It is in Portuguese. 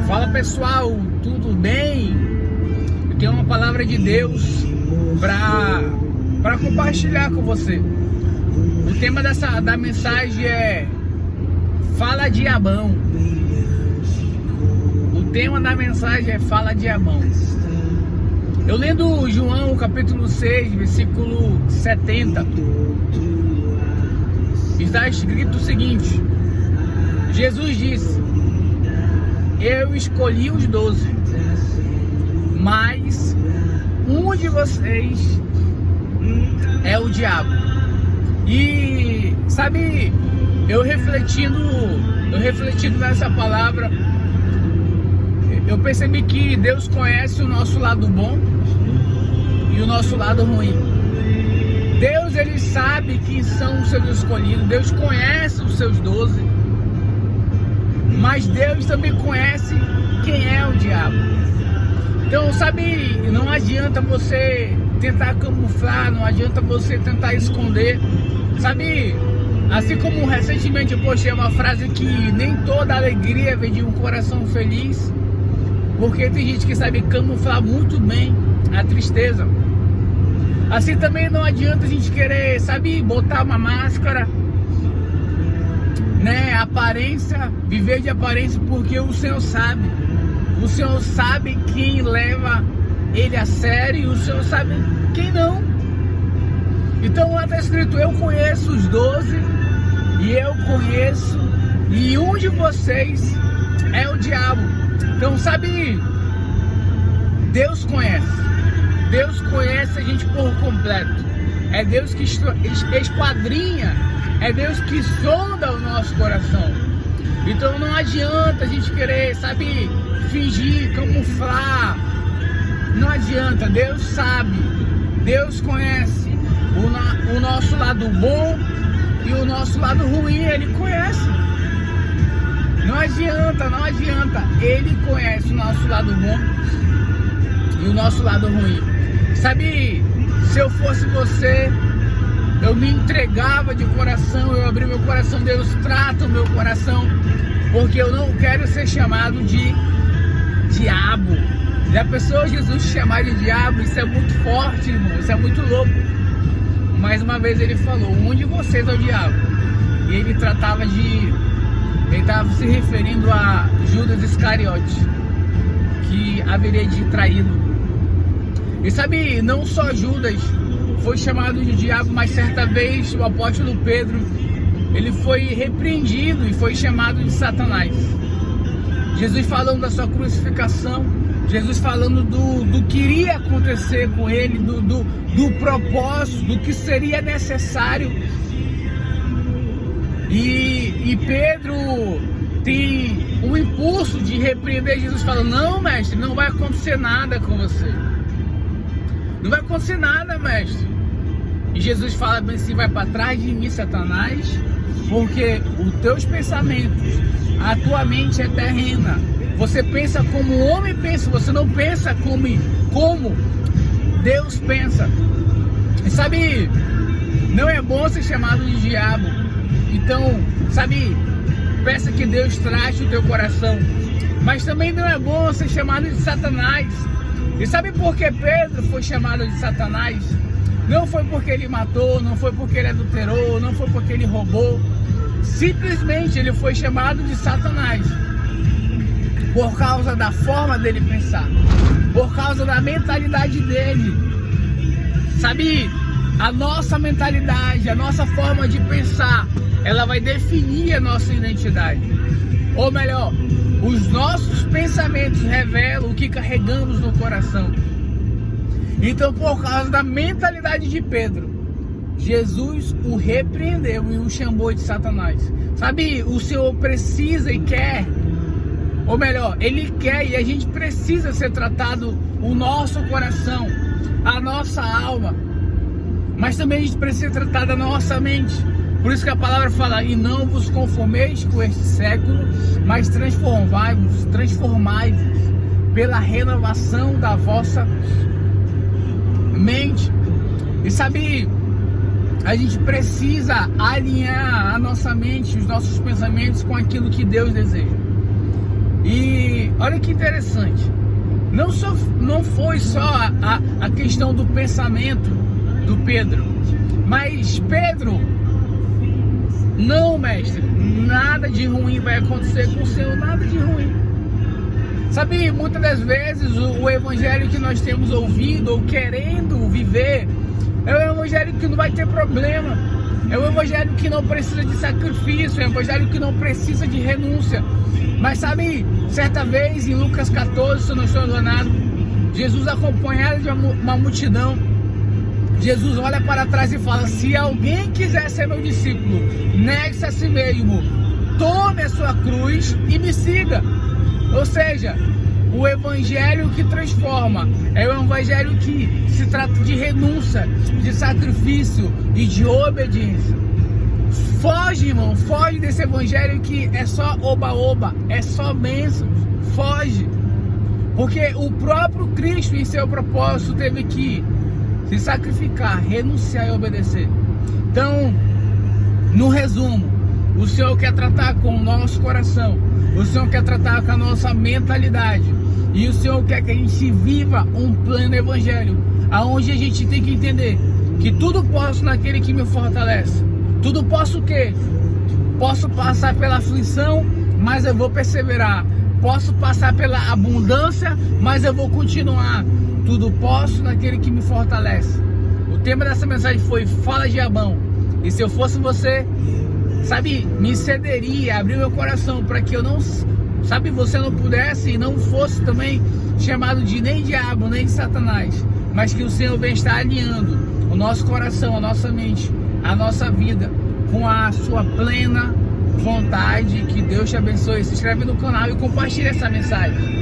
Fala pessoal, tudo bem? Eu tenho uma palavra de Deus para compartilhar com você. O tema da mensagem é Fala de Abão. O tema da mensagem é Fala de Abão. Eu lendo João capítulo 6, versículo 70, está escrito o seguinte: Jesus disse: eu escolhi os 12, mas um de vocês é o diabo. E sabe, eu refletindo nessa palavra, eu percebi que Deus conhece o nosso lado bom e o nosso lado ruim. Deus, ele sabe quem são os seus escolhidos. Deus conhece os seus 12, mas Deus também conhece quem é o diabo. Então, sabe, não adianta você tentar camuflar, não adianta você tentar esconder. Sabe, assim como recentemente eu postei uma frase que nem toda alegria vem de um coração feliz, porque tem gente que sabe camuflar muito bem a tristeza. Assim também não adianta a gente querer, sabe, botar uma máscara, né, aparência, viver de aparência, porque o Senhor sabe. O Senhor sabe quem leva Ele a sério e o Senhor sabe quem não. Então lá está escrito: eu conheço os 12 e eu conheço, e um de vocês é o diabo. Então, sabe, Deus conhece a gente por completo. É Deus que esquadrinha, é Deus que sonda o nosso coração. Então não adianta a gente querer, sabe, fingir, camuflar. Não adianta, Deus sabe, Deus conhece o nosso lado bom e o nosso lado ruim, Ele conhece. Não adianta, Ele conhece o nosso lado bom e o nosso lado ruim. Sabe, se eu fosse você, eu me entregava de coração, eu abri meu coração. Deus trata o meu coração, porque eu não quero ser chamado de diabo. Já pensou Jesus chamar de diabo? Isso é muito forte, irmão, isso é muito louco. Mais uma vez ele falou: um de vocês é o diabo. E ele estava se referindo a Judas Iscariote, que haveria de traí-lo. E sabe, não só Judas foi chamado de diabo, mas certa vez o apóstolo Pedro, ele foi repreendido e foi chamado de Satanás. Jesus falando da sua crucificação, Jesus falando do que iria acontecer com ele, do propósito, do que seria necessário. E Pedro tem o impulso de repreender Jesus, falando: não, mestre, não vai acontecer nada com você. Não vai acontecer nada, mestre. E Jesus fala bem assim: vai para trás de mim, Satanás, porque os teus pensamentos, a tua mente é terrena. Você pensa como o homem pensa, você não pensa como Deus pensa. E sabe, não é bom ser chamado de diabo. Então, sabe, peça que Deus trate o teu coração. Mas também não é bom ser chamado de Satanás. E sabe por que Pedro foi chamado de Satanás? Não foi porque ele matou, não foi porque ele adulterou, não foi porque ele roubou. Simplesmente ele foi chamado de Satanás por causa da forma dele pensar, por causa da mentalidade dele. Sabe, a nossa mentalidade, a nossa forma de pensar, ela vai definir a nossa identidade. Ou melhor, os nossos pensamentos revelam o que carregamos no coração. Então, por causa da mentalidade de Pedro, Jesus o repreendeu e o chamou de Satanás. Sabe, o Senhor precisa e quer, ou melhor, Ele quer, e a gente precisa ser tratado, o nosso coração, a nossa alma, mas também a gente precisa ser tratado a nossa mente. Por isso que a palavra fala: e não vos conformeis com este século, mas transformai-vos pela renovação da vossa mente. E sabe, a gente precisa alinhar a nossa mente, os nossos pensamentos com aquilo que Deus deseja. E Olha que interessante. Não foi só a questão do pensamento do Pedro, mas Pedro, não, mestre, nada de ruim vai acontecer com o Senhor, nada de ruim. Sabe, muitas das vezes o evangelho que nós temos ouvido ou querendo viver é um evangelho que não vai ter problema, é um evangelho que não precisa de sacrifício, é um evangelho que não precisa de renúncia. Mas sabe, certa vez em Lucas 14, se eu não estou enganado, Jesus acompanhado de uma multidão, Jesus olha para trás e fala: se alguém quiser ser meu discípulo, negue-se a si mesmo, tome a sua cruz e me siga. Ou seja, o evangelho que transforma é o evangelho que se trata de renúncia, de sacrifício e de obediência. Foge, irmão, foge desse evangelho que é só oba-oba, é só bênçãos. Foge, porque o próprio Cristo em seu propósito teve que se sacrificar, renunciar e obedecer. Então, no resumo, o Senhor quer tratar com o nosso coração, o Senhor quer tratar com a nossa mentalidade, e o Senhor quer que a gente viva um pleno evangelho, aonde a gente tem que entender que tudo posso naquele que me fortalece. Tudo posso o quê? Posso passar pela aflição, mas eu vou perseverar. Posso passar pela abundância, mas eu vou continuar. Tudo posso naquele que me fortalece. O tema dessa mensagem foi Fala de Abão. E se eu fosse você, sabe, me cederia, abrir meu coração para que eu não, sabe, você não pudesse e não fosse também chamado de nem diabo, nem de Satanás, mas que o Senhor venha estar alinhando o nosso coração, a nossa mente, a nossa vida com a sua plena vontade. Que Deus te abençoe. Se inscreve no canal e compartilha essa mensagem.